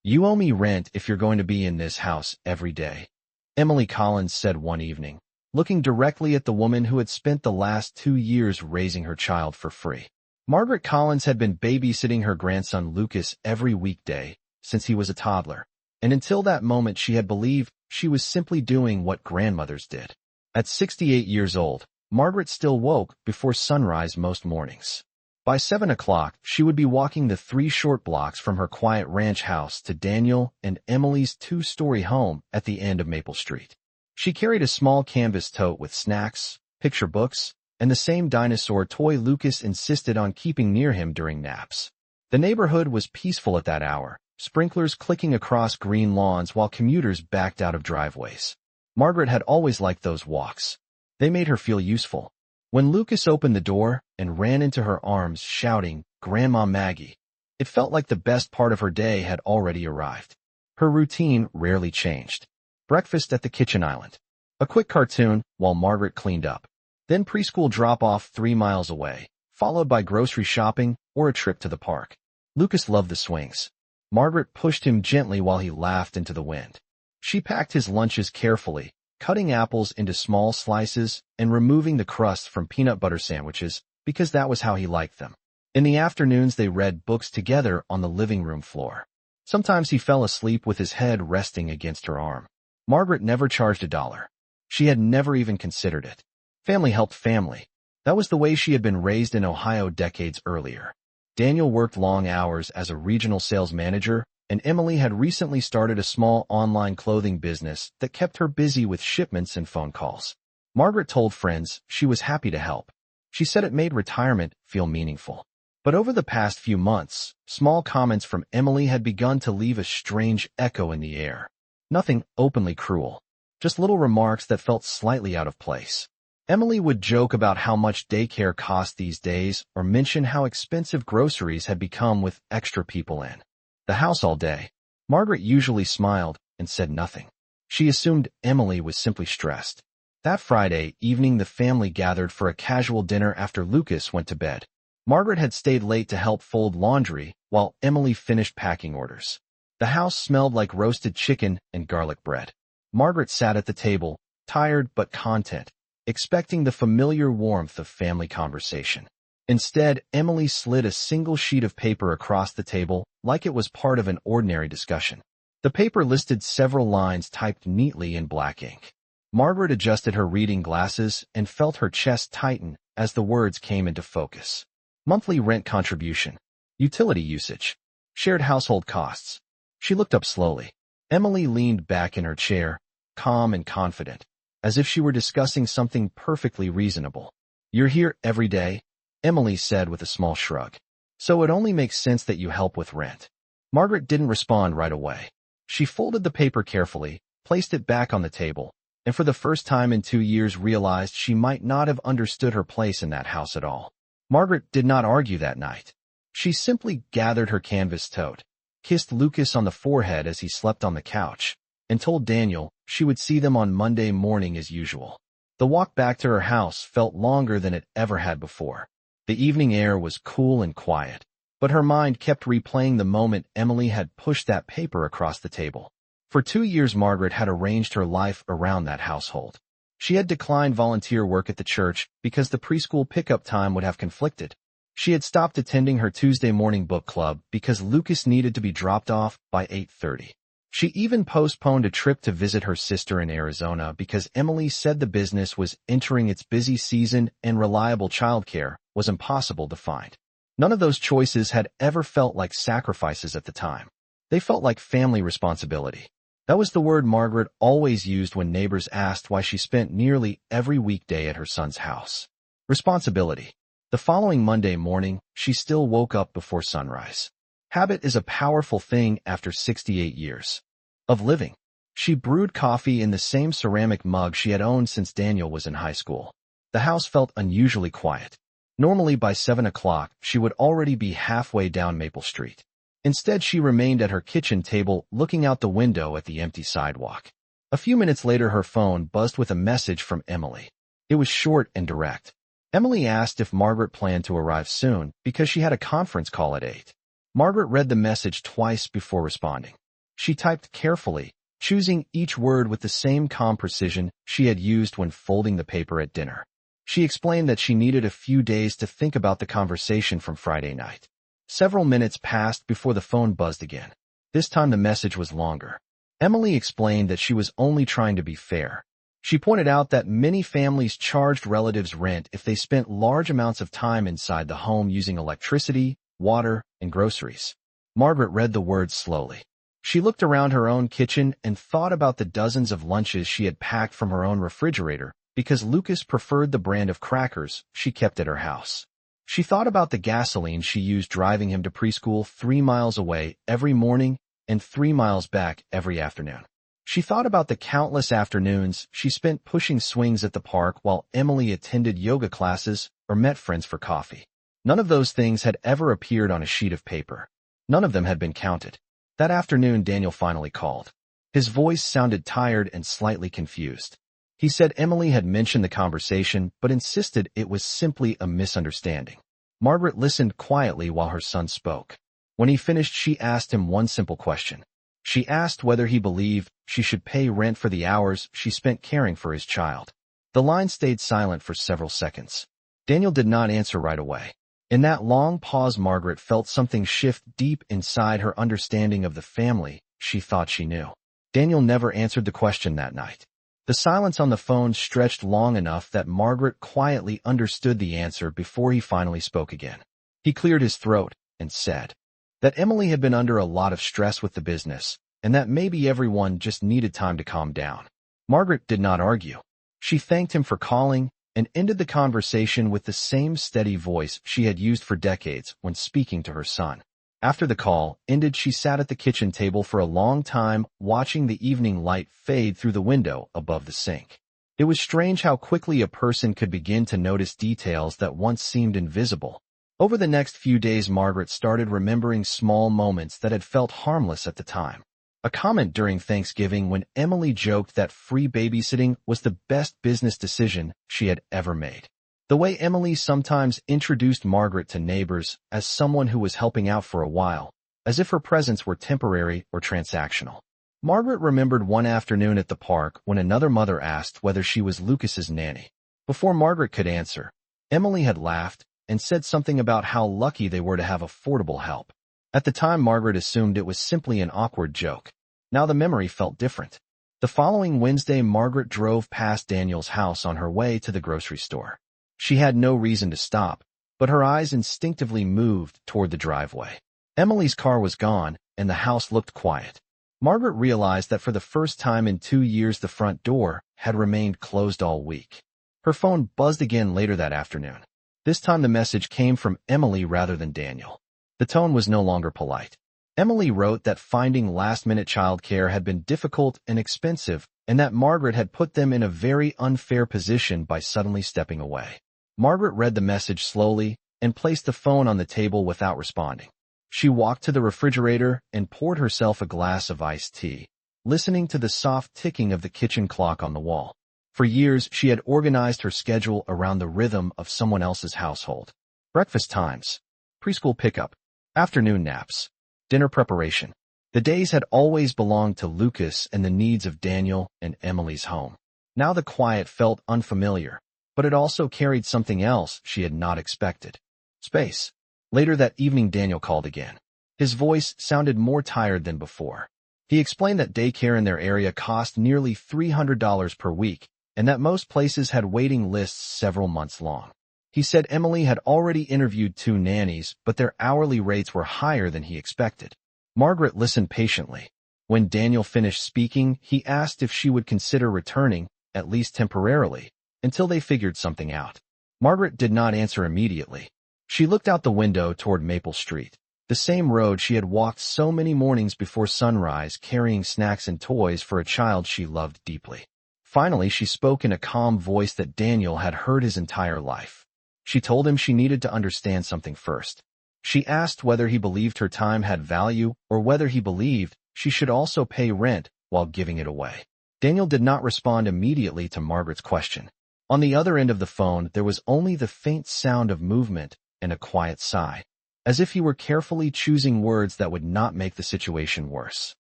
"You owe me rent if you're going to be in this house every day," Emily Collins said one evening, looking directly at the woman who had spent the last 2 years raising her child for free. Margaret Collins had been babysitting her grandson Lucas every weekday since he was a toddler, and until that moment she had believed she was simply doing what grandmothers did. At 68 years old, Margaret still woke before sunrise most mornings. By 7 o'clock, she would be walking the 3 short blocks from her quiet ranch house to Daniel and Emily's 2-story home at the end of Maple Street. She carried a small canvas tote with snacks, picture books, and the same dinosaur toy Lucas insisted on keeping near him during naps. The neighborhood was peaceful at that hour, sprinklers clicking across green lawns while commuters backed out of driveways. Margaret had always liked those walks. They made her feel useful. When Lucas opened the door and ran into her arms shouting, "Grandma Maggie," it felt like the best part of her day had already arrived. Her routine rarely changed. Breakfast at the kitchen island. A quick cartoon while Margaret cleaned up. Then preschool drop-off 3 miles away, followed by grocery shopping or a trip to the park. Lucas loved the swings. Margaret pushed him gently while he laughed into the wind. She packed his lunches carefully, cutting apples into small slices and removing the crust from peanut butter sandwiches because that was how he liked them. In the afternoons they read books together on the living room floor. Sometimes he fell asleep with his head resting against her arm. Margaret never charged $1. She had never even considered it. Family helped family. That was the way she had been raised in Ohio decades earlier. Daniel worked long hours as a regional sales manager, and Emily had recently started a small online clothing business that kept her busy with shipments and phone calls. Margaret told friends she was happy to help. She said it made retirement feel meaningful. But over the past few months, small comments from Emily had begun to leave a strange echo in the air. Nothing openly cruel, just little remarks that felt slightly out of place. Emily would joke about how much daycare cost these days or mention how expensive groceries had become with extra people in the house all day. Margaret usually smiled and said nothing. She assumed Emily was simply stressed. That Friday evening the family gathered for a casual dinner after Lucas went to bed. Margaret had stayed late to help fold laundry while Emily finished packing orders. The house smelled like roasted chicken and garlic bread. Margaret sat at the table, tired but content, expecting the familiar warmth of family conversation. Instead, Emily slid a single sheet of paper across the table like it was part of an ordinary discussion. The paper listed several lines typed neatly in black ink. Margaret adjusted her reading glasses and felt her chest tighten as the words came into focus. Monthly rent contribution, utility usage, shared household costs. She looked up slowly. Emily leaned back in her chair, calm and confident, as if she were discussing something perfectly reasonable. "You're here every day?" Emily said with a small shrug. "So it only makes sense that you help with rent." Margaret didn't respond right away. She folded the paper carefully, placed it back on the table, and for the first time in 2 years realized she might not have understood her place in that house at all. Margaret did not argue that night. She simply gathered her canvas tote, kissed Lucas on the forehead as he slept on the couch, and told Daniel she would see them on Monday morning as usual. The walk back to her house felt longer than it ever had before. The evening air was cool and quiet, but her mind kept replaying the moment Emily had pushed that paper across the table. For 2 years Margaret had arranged her life around that household. She had declined volunteer work at the church because the preschool pickup time would have conflicted. She had stopped attending her Tuesday morning book club because Lucas needed to be dropped off by 8:30. She even postponed a trip to visit her sister in Arizona because Emily said the business was entering its busy season and reliable childcare was impossible to find. None of those choices had ever felt like sacrifices at the time. They felt like family responsibility. That was the word Margaret always used when neighbors asked why she spent nearly every weekday at her son's house. Responsibility. The following Monday morning, she still woke up before sunrise. Habit is a powerful thing after 68 years of living. She brewed coffee in the same ceramic mug she had owned since Daniel was in high school. The house felt unusually quiet. Normally by 7 o'clock, she would already be halfway down Maple Street. Instead, she remained at her kitchen table looking out the window at the empty sidewalk. A few minutes later, her phone buzzed with a message from Emily. It was short and direct. Emily asked if Margaret planned to arrive soon because she had a conference call at 8. Margaret read the message twice before responding. She typed carefully, choosing each word with the same calm precision she had used when folding the paper at dinner. She explained that she needed a few days to think about the conversation from Friday night. Several minutes passed before the phone buzzed again. This time the message was longer. Emily explained that she was only trying to be fair. She pointed out that many families charged relatives rent if they spent large amounts of time inside the home using electricity, water, and groceries. Margaret read the words slowly. She looked around her own kitchen and thought about the dozens of lunches she had packed from her own refrigerator because Lucas preferred the brand of crackers she kept at her house. She thought about the gasoline she used driving him to preschool 3 miles away every morning and 3 miles back every afternoon. She thought about the countless afternoons she spent pushing swings at the park while Emily attended yoga classes or met friends for coffee. None of those things had ever appeared on a sheet of paper. None of them had been counted. That afternoon, Daniel finally called. His voice sounded tired and slightly confused. He said Emily had mentioned the conversation, but insisted it was simply a misunderstanding. Margaret listened quietly while her son spoke. When he finished, she asked him one simple question. She asked whether he believed she should pay rent for the hours she spent caring for his child. The line stayed silent for several seconds. Daniel did not answer right away. In that long pause, Margaret felt something shift deep inside her understanding of the family she thought she knew. Daniel never answered the question that night. The silence on the phone stretched long enough that Margaret quietly understood the answer before he finally spoke again. He cleared his throat and said that Emily had been under a lot of stress with the business, and that maybe everyone just needed time to calm down. Margaret did not argue. She thanked him for calling and ended the conversation with the same steady voice she had used for decades when speaking to her son. After the call ended, she sat at the kitchen table for a long time, watching the evening light fade through the window above the sink. It was strange how quickly a person could begin to notice details that once seemed invisible. Over the next few days, Margaret started remembering small moments that had felt harmless at the time. A comment during Thanksgiving when Emily joked that free babysitting was the best business decision she had ever made. The way Emily sometimes introduced Margaret to neighbors as someone who was helping out for a while, as if her presence were temporary or transactional. Margaret remembered one afternoon at the park when another mother asked whether she was Lucas's nanny. Before Margaret could answer, Emily had laughed and said something about how lucky they were to have affordable help. At the time, Margaret assumed it was simply an awkward joke. Now the memory felt different. The following Wednesday, Margaret drove past Daniel's house on her way to the grocery store. She had no reason to stop, but her eyes instinctively moved toward the driveway. Emily's car was gone, and the house looked quiet. Margaret realized that for the first time in 2 years, the front door had remained closed all week. Her phone buzzed again later that afternoon. This time the message came from Emily rather than Daniel. The tone was no longer polite. Emily wrote that finding last-minute childcare had been difficult and expensive, and that Margaret had put them in a very unfair position by suddenly stepping away. Margaret read the message slowly and placed the phone on the table without responding. She walked to the refrigerator and poured herself a glass of iced tea, listening to the soft ticking of the kitchen clock on the wall. For years, she had organized her schedule around the rhythm of someone else's household. Breakfast times, preschool pickup, afternoon naps, dinner preparation. The days had always belonged to Lucas and the needs of Daniel and Emily's home. Now the quiet felt unfamiliar, but it also carried something else she had not expected. Space. Later that evening, Daniel called again. His voice sounded more tired than before. He explained that daycare in their area cost nearly $300 per week, and that most places had waiting lists several months long. He said Emily had already interviewed 2 nannies, but their hourly rates were higher than he expected. Margaret listened patiently. When Daniel finished speaking, he asked if she would consider returning, at least temporarily, until they figured something out. Margaret did not answer immediately. She looked out the window toward Maple Street, the same road she had walked so many mornings before sunrise, carrying snacks and toys for a child she loved deeply. Finally, she spoke in a calm voice that Daniel had heard his entire life. She told him she needed to understand something first. She asked whether he believed her time had value or whether he believed she should also pay rent while giving it away. Daniel did not respond immediately to Margaret's question. On the other end of the phone, there was only the faint sound of movement and a quiet sigh, as if he were carefully choosing words that would not make the situation worse.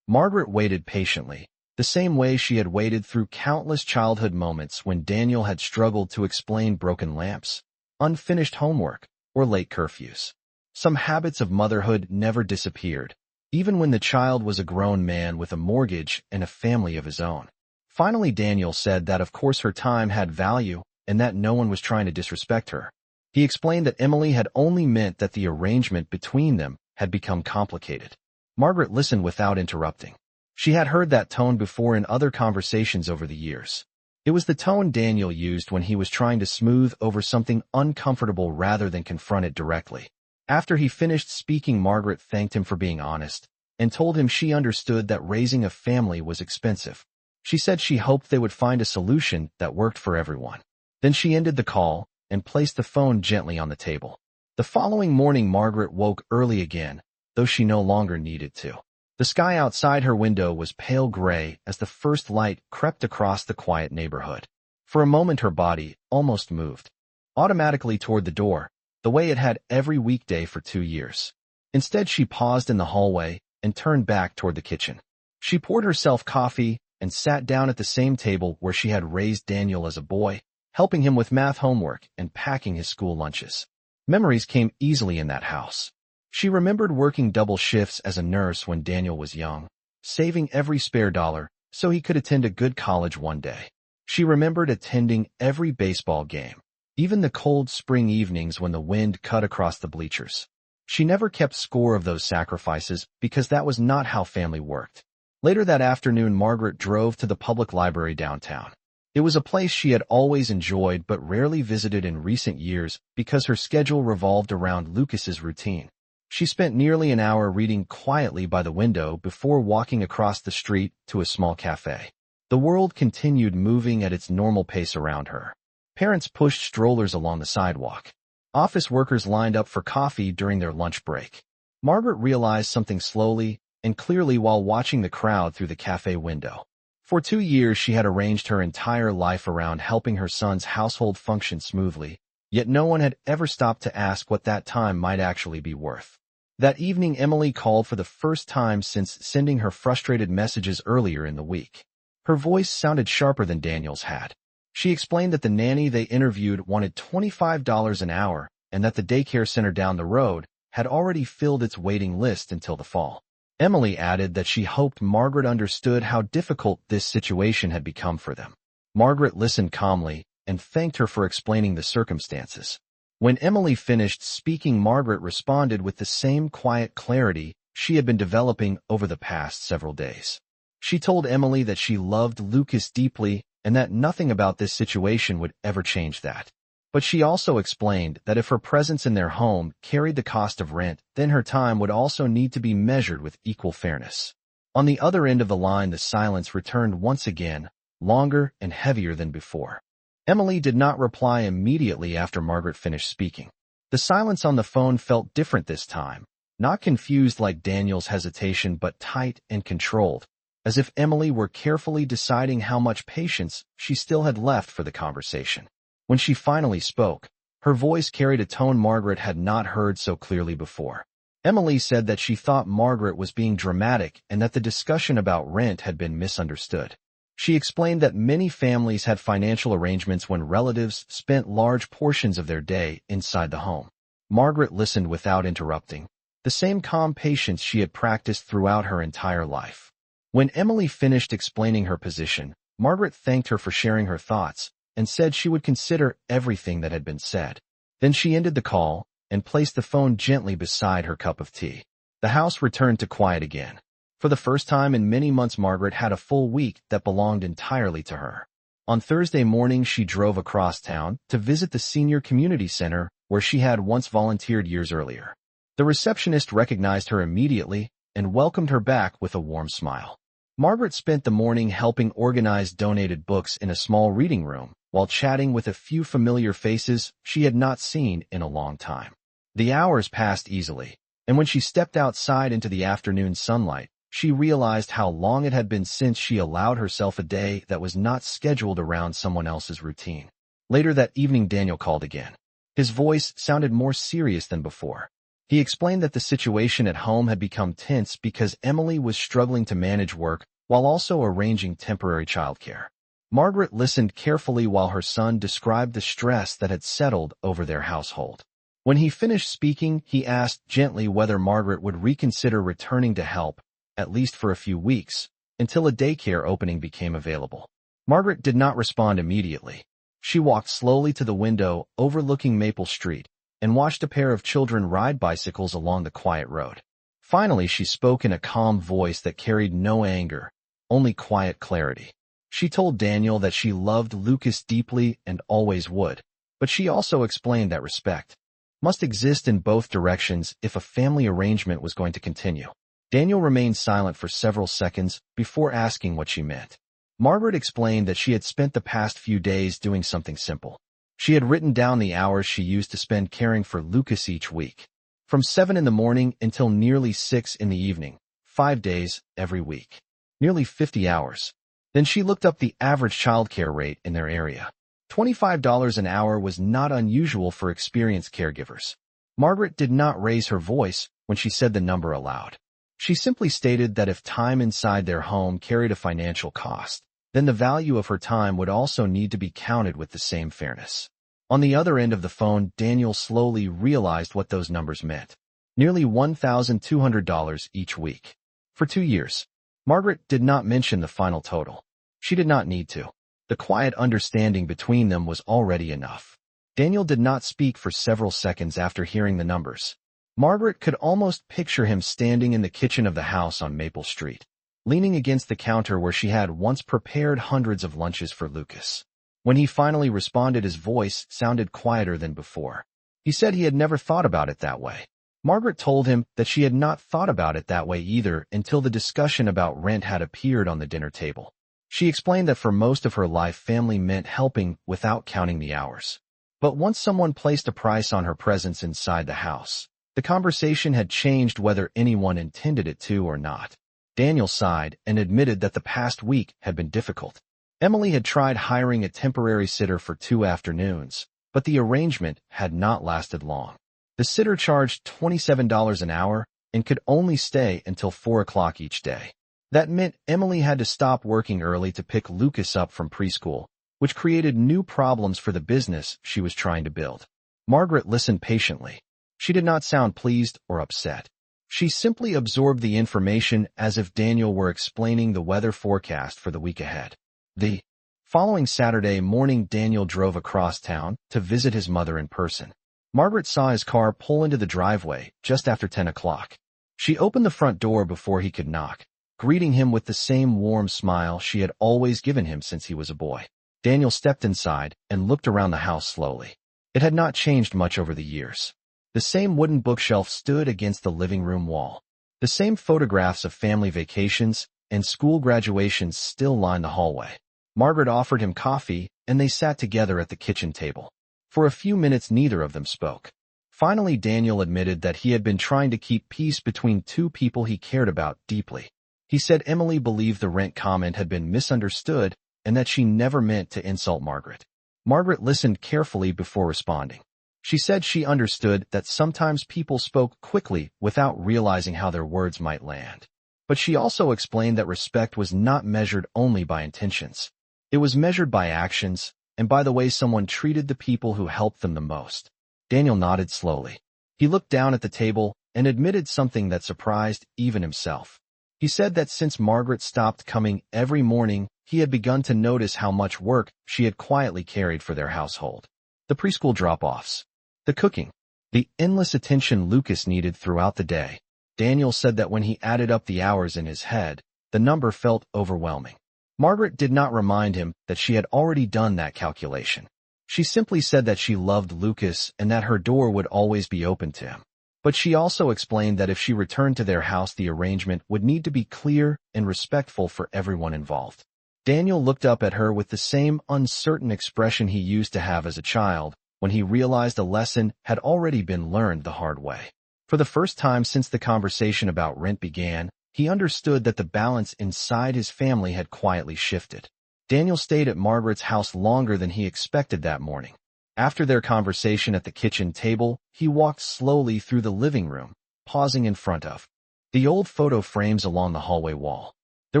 Margaret waited patiently, the same way she had waited through countless childhood moments when Daniel had struggled to explain broken lamps, unfinished homework, or late curfews. Some habits of motherhood never disappeared, even when the child was a grown man with a mortgage and a family of his own. Finally, Daniel said that of course her time had value and that no one was trying to disrespect her. He explained that Emily had only meant that the arrangement between them had become complicated. Margaret listened without interrupting. She had heard that tone before in other conversations over the years. It was the tone Daniel used when he was trying to smooth over something uncomfortable rather than confront it directly. After he finished speaking, Margaret thanked him for being honest and told him she understood that raising a family was expensive. She said she hoped they would find a solution that worked for everyone. Then she ended the call and placed the phone gently on the table. The following morning, Margaret woke early again, though she no longer needed to. The sky outside her window was pale gray as the first light crept across the quiet neighborhood. For a moment her body almost moved, automatically toward the door, the way it had every weekday for 2 years. Instead, she paused in the hallway and turned back toward the kitchen. She poured herself coffee and sat down at the same table where she had raised Daniel as a boy, helping him with math homework and packing his school lunches. Memories came easily in that house. She remembered working double shifts as a nurse when Daniel was young, saving every spare dollar so he could attend a good college one day. She remembered attending every baseball game, even the cold spring evenings when the wind cut across the bleachers. She never kept score of those sacrifices because that was not how family worked. Later that afternoon, Margaret drove to the public library downtown. It was a place she had always enjoyed but rarely visited in recent years because her schedule revolved around Lucas's routine. She spent nearly an hour reading quietly by the window before walking across the street to a small cafe. The world continued moving at its normal pace around her. Parents pushed strollers along the sidewalk. Office workers lined up for coffee during their lunch break. Margaret realized something slowly and clearly while watching the crowd through the cafe window. For 2 years, she had arranged her entire life around helping her son's household function smoothly, yet no one had ever stopped to ask what that time might actually be worth. That evening, Emily called for the first time since sending her frustrated messages earlier in the week. Her voice sounded sharper than Daniel's had. She explained that the nanny they interviewed wanted $25 an hour and that the daycare center down the road had already filled its waiting list until the fall. Emily added that she hoped Margaret understood how difficult this situation had become for them. Margaret listened calmly and thanked her for explaining the circumstances. When Emily finished speaking, Margaret responded with the same quiet clarity she had been developing over the past several days. She told Emily that she loved Lucas deeply and that nothing about this situation would ever change that. But she also explained that if her presence in their home carried the cost of rent, then her time would also need to be measured with equal fairness. On the other end of the line, the silence returned once again, longer and heavier than before. Emily did not reply immediately after Margaret finished speaking. The silence on the phone felt different this time, not confused like Daniel's hesitation, but tight and controlled, as if Emily were carefully deciding how much patience she still had left for the conversation. When she finally spoke, her voice carried a tone Margaret had not heard so clearly before. Emily said that she thought Margaret was being dramatic and that the discussion about rent had been misunderstood. She explained that many families had financial arrangements when relatives spent large portions of their day inside the home. Margaret listened without interrupting, the same calm patience she had practiced throughout her entire life. When Emily finished explaining her position, Margaret thanked her for sharing her thoughts and said she would consider everything that had been said. Then she ended the call and placed the phone gently beside her cup of tea. The house returned to quiet again. For the first time in many months, Margaret had a full week that belonged entirely to her. On Thursday morning, she drove across town to visit the senior community center where she had once volunteered years earlier. The receptionist recognized her immediately and welcomed her back with a warm smile. Margaret spent the morning helping organize donated books in a small reading room, while chatting with a few familiar faces she had not seen in a long time. The hours passed easily, and when she stepped outside into the afternoon sunlight, she realized how long it had been since she allowed herself a day that was not scheduled around someone else's routine. Later that evening, Daniel called again. His voice sounded more serious than before. He explained that the situation at home had become tense because Emily was struggling to manage work while also arranging temporary childcare. Margaret listened carefully while her son described the stress that had settled over their household. When he finished speaking, he asked gently whether Margaret would reconsider returning to help, at least for a few weeks, until a daycare opening became available. Margaret did not respond immediately. She walked slowly to the window overlooking Maple Street and watched a pair of children ride bicycles along the quiet road. Finally, she spoke in a calm voice that carried no anger, only quiet clarity. She told Daniel that she loved Lucas deeply and always would, but she also explained that respect must exist in both directions if a family arrangement was going to continue. Daniel remained silent for several seconds before asking what she meant. Margaret explained that she had spent the past few days doing something simple. She had written down the hours she used to spend caring for Lucas each week, from 7 in the morning until nearly 6 in the evening, 5 days every week. Nearly 50 hours. Then she looked up the average childcare rate in their area. $25 an hour was not unusual for experienced caregivers. Margaret did not raise her voice when she said the number aloud. She simply stated that if time inside their home carried a financial cost, then the value of her time would also need to be counted with the same fairness. On the other end of the phone, Daniel slowly realized what those numbers meant. Nearly $1,200 each week. For 2 years. Margaret did not mention the final total. She did not need to. The quiet understanding between them was already enough. Daniel did not speak for several seconds after hearing the numbers. Margaret could almost picture him standing in the kitchen of the house on Maple Street, leaning against the counter where she had once prepared hundreds of lunches for Lucas. When he finally responded, his voice sounded quieter than before. He said he had never thought about it that way. Margaret told him that she had not thought about it that way either until the discussion about rent had appeared on the dinner table. She explained that for most of her life, family meant helping without counting the hours. But once someone placed a price on her presence inside the house, the conversation had changed whether anyone intended it to or not. Daniel sighed and admitted that the past week had been difficult. Emily had tried hiring a temporary sitter for 2 afternoons, but the arrangement had not lasted long. The sitter charged $27 an hour and could only stay until 4 o'clock each day. That meant Emily had to stop working early to pick Lucas up from preschool, which created new problems for the business she was trying to build. Margaret listened patiently. She did not sound pleased or upset. She simply absorbed the information as if Daniel were explaining the weather forecast for the week ahead. The following Saturday morning, Daniel drove across town to visit his mother in person. Margaret saw his car pull into the driveway just after 10 o'clock. She opened the front door before he could knock, greeting him with the same warm smile she had always given him since he was a boy. Daniel stepped inside and looked around the house slowly. It had not changed much over the years. The same wooden bookshelf stood against the living room wall. The same photographs of family vacations and school graduations still lined the hallway. Margaret offered him coffee, and they sat together at the kitchen table. For a few minutes, neither of them spoke. Finally, Daniel admitted that he had been trying to keep peace between 2 people he cared about deeply. He said Emily believed the rent comment had been misunderstood and that she never meant to insult Margaret. Margaret listened carefully before responding. She said she understood that sometimes people spoke quickly without realizing how their words might land. But she also explained that respect was not measured only by intentions. It was measured by actions and by the way someone treated the people who helped them the most. Daniel nodded slowly. He looked down at the table and admitted something that surprised even himself. He said that since Margaret stopped coming every morning, he had begun to notice how much work she had quietly carried for their household. The preschool drop-offs, the cooking, the endless attention Lucas needed throughout the day. Daniel said that when he added up the hours in his head, the number felt overwhelming. Margaret did not remind him that she had already done that calculation. She simply said that she loved Lucas and that her door would always be open to him. But she also explained that if she returned to their house, the arrangement would need to be clear and respectful for everyone involved. Daniel looked up at her with the same uncertain expression he used to have as a child when he realized a lesson had already been learned the hard way. For the first time since the conversation about rent began, he understood that the balance inside his family had quietly shifted. Daniel stayed at Margaret's house longer than he expected that morning. After their conversation at the kitchen table, he walked slowly through the living room, pausing in front of the old photo frames along the hallway wall. There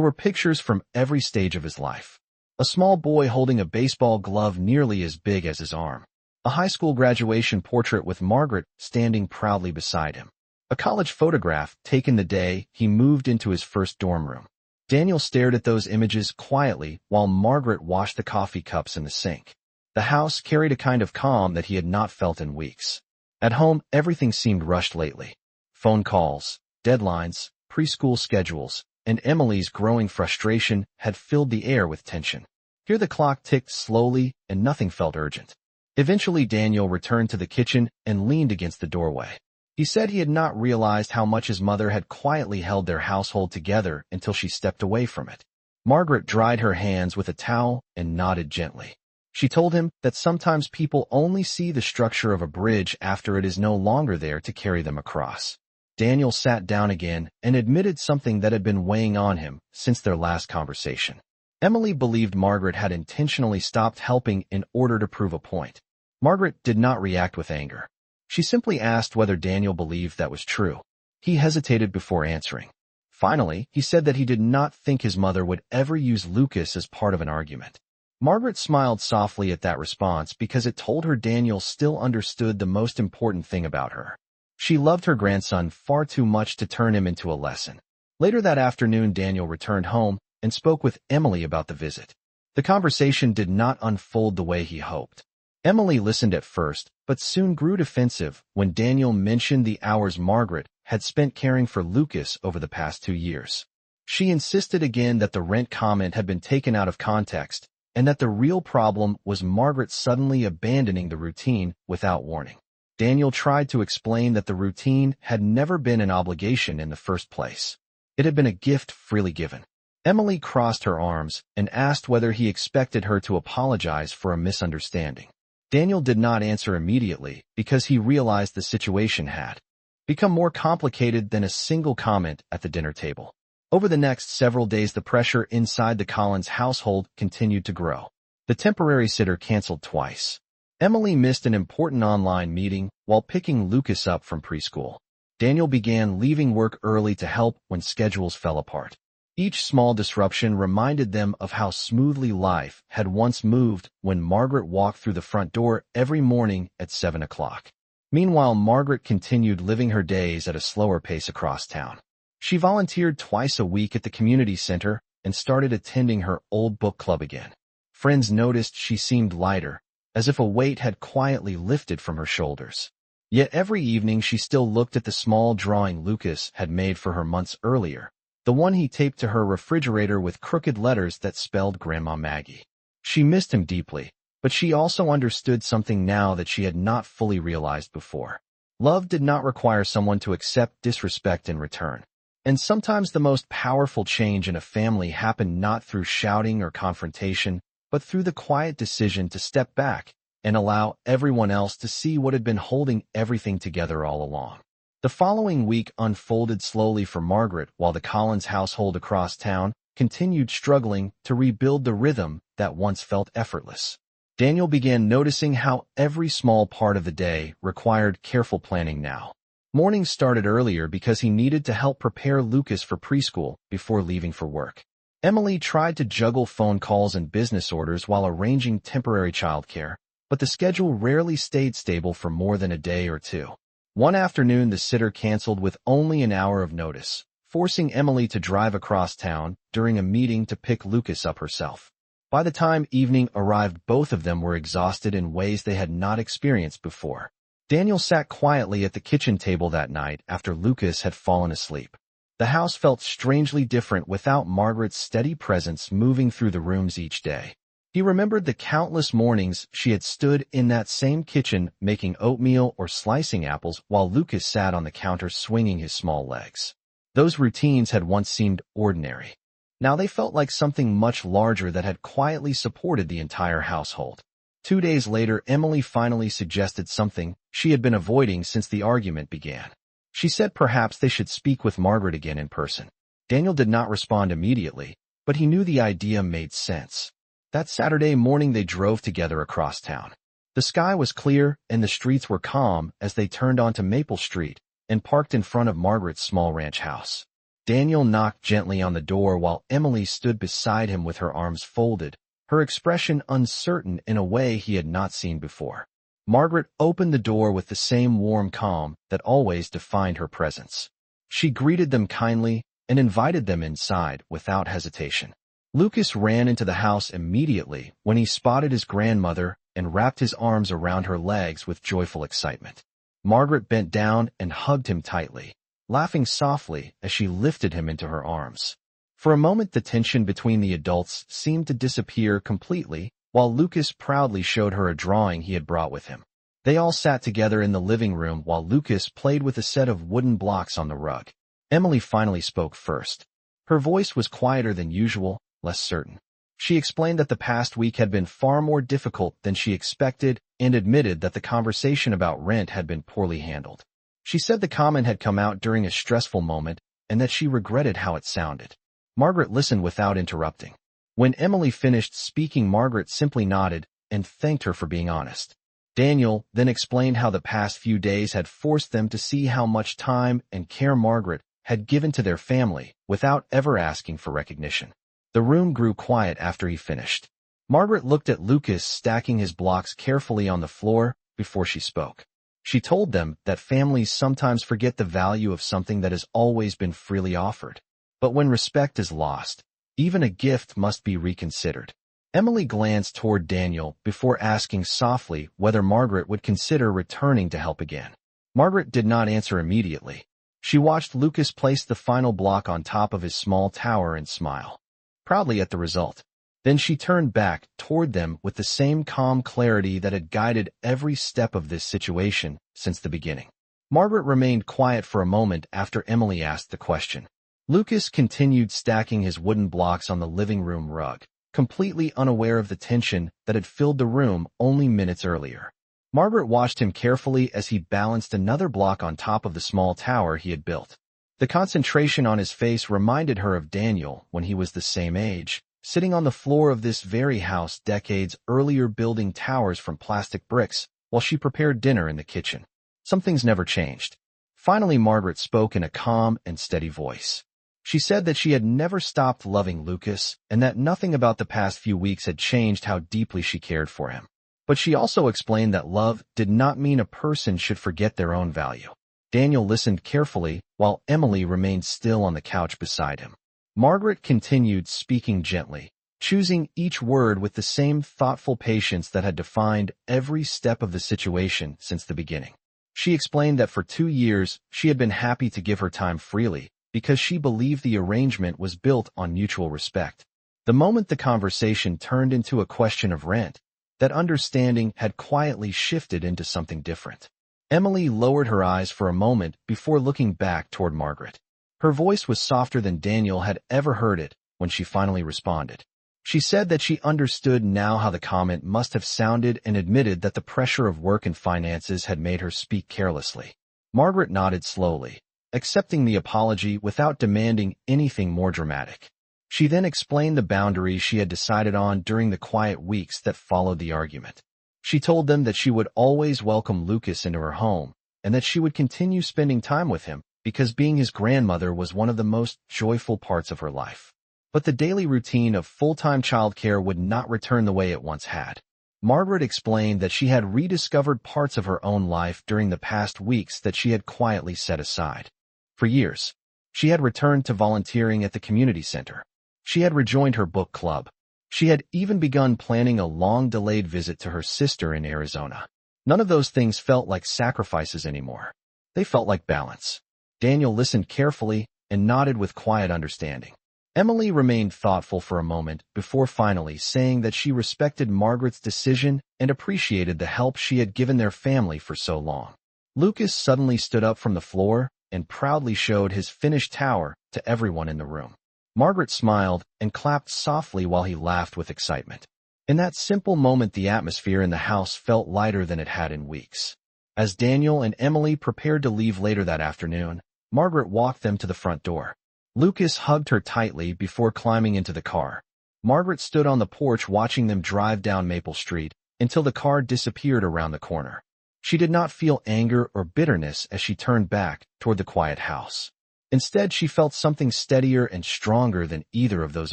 were pictures from every stage of his life. A small boy holding a baseball glove nearly as big as his arm. A high school graduation portrait with Margaret standing proudly beside him. A college photograph taken the day he moved into his first dorm room. Daniel stared at those images quietly while Margaret washed the coffee cups in the sink. The house carried a kind of calm that he had not felt in weeks. At home, everything seemed rushed lately. Phone calls, deadlines, preschool schedules, and Emily's growing frustration had filled the air with tension. Here the clock ticked slowly and nothing felt urgent. Eventually Daniel returned to the kitchen and leaned against the doorway. He said he had not realized how much his mother had quietly held their household together until she stepped away from it. Margaret dried her hands with a towel and nodded gently. She told him that sometimes people only see the structure of a bridge after it is no longer there to carry them across. Daniel sat down again and admitted something that had been weighing on him since their last conversation. Emily believed Margaret had intentionally stopped helping in order to prove a point. Margaret did not react with anger. She simply asked whether Daniel believed that was true. He hesitated before answering. Finally, he said that he did not think his mother would ever use Lucas as part of an argument. Margaret smiled softly at that response because it told her Daniel still understood the most important thing about her. She loved her grandson far too much to turn him into a lesson. Later that afternoon, Daniel returned home and spoke with Emily about the visit. The conversation did not unfold the way he hoped. Emily listened at first, but soon grew defensive when Daniel mentioned the hours Margaret had spent caring for Lucas over the past 2 years. She insisted again that the rent comment had been taken out of context and that the real problem was Margaret suddenly abandoning the routine without warning. Daniel tried to explain that the routine had never been an obligation in the first place. It had been a gift freely given. Emily crossed her arms and asked whether he expected her to apologize for a misunderstanding. Daniel did not answer immediately because he realized the situation had become more complicated than a single comment at the dinner table. Over the next several days, the pressure inside the Collins household continued to grow. The temporary sitter canceled twice. Emily missed an important online meeting while picking Lucas up from preschool. Daniel began leaving work early to help when schedules fell apart. Each small disruption reminded them of how smoothly life had once moved when Margaret walked through the front door every morning at 7 o'clock. Meanwhile, Margaret continued living her days at a slower pace across town. She volunteered twice a week at the community center and started attending her old book club again. Friends noticed she seemed lighter, as if a weight had quietly lifted from her shoulders. Yet every evening she still looked at the small drawing Lucas had made for her months earlier, the one he taped to her refrigerator with crooked letters that spelled Grandma Maggie. She missed him deeply, but she also understood something now that she had not fully realized before. Love did not require someone to accept disrespect in return. And sometimes the most powerful change in a family happened not through shouting or confrontation, but through the quiet decision to step back and allow everyone else to see what had been holding everything together all along. The following week unfolded slowly for Margaret while the Collins household across town continued struggling to rebuild the rhythm that once felt effortless. Daniel began noticing how every small part of the day required careful planning now. Mornings started earlier because he needed to help prepare Lucas for preschool before leaving for work. Emily tried to juggle phone calls and business orders while arranging temporary childcare, but the schedule rarely stayed stable for more than a day or two. One afternoon, the sitter canceled with only an hour of notice, forcing Emily to drive across town during a meeting to pick Lucas up herself. By the time evening arrived, both of them were exhausted in ways they had not experienced before. Daniel sat quietly at the kitchen table that night after Lucas had fallen asleep. The house felt strangely different without Margaret's steady presence moving through the rooms each day. He remembered the countless mornings she had stood in that same kitchen making oatmeal or slicing apples while Lucas sat on the counter swinging his small legs. Those routines had once seemed ordinary. Now they felt like something much larger that had quietly supported the entire household. 2 days later, Emily finally suggested something she had been avoiding since the argument began. She said perhaps they should speak with Margaret again in person. Daniel did not respond immediately, but he knew the idea made sense. That Saturday morning they drove together across town. The sky was clear and the streets were calm as they turned onto Maple Street and parked in front of Margaret's small ranch house. Daniel knocked gently on the door while Emily stood beside him with her arms folded, her expression uncertain in a way he had not seen before. Margaret opened the door with the same warm calm that always defined her presence. She greeted them kindly and invited them inside without hesitation. Lucas ran into the house immediately when he spotted his grandmother and wrapped his arms around her legs with joyful excitement. Margaret bent down and hugged him tightly, laughing softly as she lifted him into her arms. For a moment, the tension between the adults seemed to disappear completely, while Lucas proudly showed her a drawing he had brought with him. They all sat together in the living room while Lucas played with a set of wooden blocks on the rug. Emily finally spoke first. Her voice was quieter than usual, less certain. She explained that the past week had been far more difficult than she expected and admitted that the conversation about rent had been poorly handled. She said the comment had come out during a stressful moment and that she regretted how it sounded. Margaret listened without interrupting. When Emily finished speaking, Margaret simply nodded and thanked her for being honest. Daniel then explained how the past few days had forced them to see how much time and care Margaret had given to their family without ever asking for recognition. The room grew quiet after he finished. Margaret looked at Lucas stacking his blocks carefully on the floor before she spoke. She told them that families sometimes forget the value of something that has always been freely offered. But when respect is lost, even a gift must be reconsidered. Emily glanced toward Daniel before asking softly whether Margaret would consider returning to help again. Margaret did not answer immediately. She watched Lucas place the final block on top of his small tower and smile proudly at the result. Then she turned back toward them with the same calm clarity that had guided every step of this situation since the beginning. Margaret remained quiet for a moment after Emily asked the question. Lucas continued stacking his wooden blocks on the living room rug, completely unaware of the tension that had filled the room only minutes earlier. Margaret watched him carefully as he balanced another block on top of the small tower he had built. The concentration on his face reminded her of Daniel when he was the same age, sitting on the floor of this very house decades earlier building towers from plastic bricks while she prepared dinner in the kitchen. Some things never changed. Finally, Margaret spoke in a calm and steady voice. She said that she had never stopped loving Lucas and that nothing about the past few weeks had changed how deeply she cared for him. But she also explained that love did not mean a person should forget their own value. Daniel listened carefully while Emily remained still on the couch beside him. Margaret continued speaking gently, choosing each word with the same thoughtful patience that had defined every step of the situation since the beginning. She explained that for 2 years she had been happy to give her time freely because she believed the arrangement was built on mutual respect. The moment the conversation turned into a question of rent, that understanding had quietly shifted into something different. Emily lowered her eyes for a moment before looking back toward Margaret. Her voice was softer than Daniel had ever heard it when she finally responded. She said that she understood now how the comment must have sounded and admitted that the pressure of work and finances had made her speak carelessly. Margaret nodded slowly, accepting the apology without demanding anything more dramatic. She then explained the boundaries she had decided on during the quiet weeks that followed the argument. She told them that she would always welcome Lucas into her home and that she would continue spending time with him because being his grandmother was one of the most joyful parts of her life. But the daily routine of full-time childcare would not return the way it once had. Margaret explained that she had rediscovered parts of her own life during the past weeks that she had quietly set aside. For years, she had returned to volunteering at the community center. She had rejoined her book club. She had even begun planning a long-delayed visit to her sister in Arizona. None of those things felt like sacrifices anymore. They felt like balance. Daniel listened carefully and nodded with quiet understanding. Emily remained thoughtful for a moment before finally saying that she respected Margaret's decision and appreciated the help she had given their family for so long. Lucas suddenly stood up from the floor and proudly showed his finished tower to everyone in the room. Margaret smiled and clapped softly while he laughed with excitement. In that simple moment, the atmosphere in the house felt lighter than it had in weeks. As Daniel and Emily prepared to leave later that afternoon, Margaret walked them to the front door. Lucas hugged her tightly before climbing into the car. Margaret stood on the porch watching them drive down Maple Street, until the car disappeared around the corner. She did not feel anger or bitterness as she turned back toward the quiet house. Instead, she felt something steadier and stronger than either of those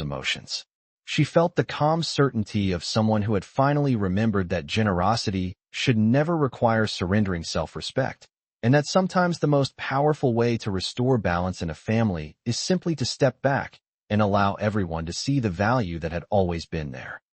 emotions. She felt the calm certainty of someone who had finally remembered that generosity should never require surrendering self-respect, and that sometimes the most powerful way to restore balance in a family is simply to step back and allow everyone to see the value that had always been there.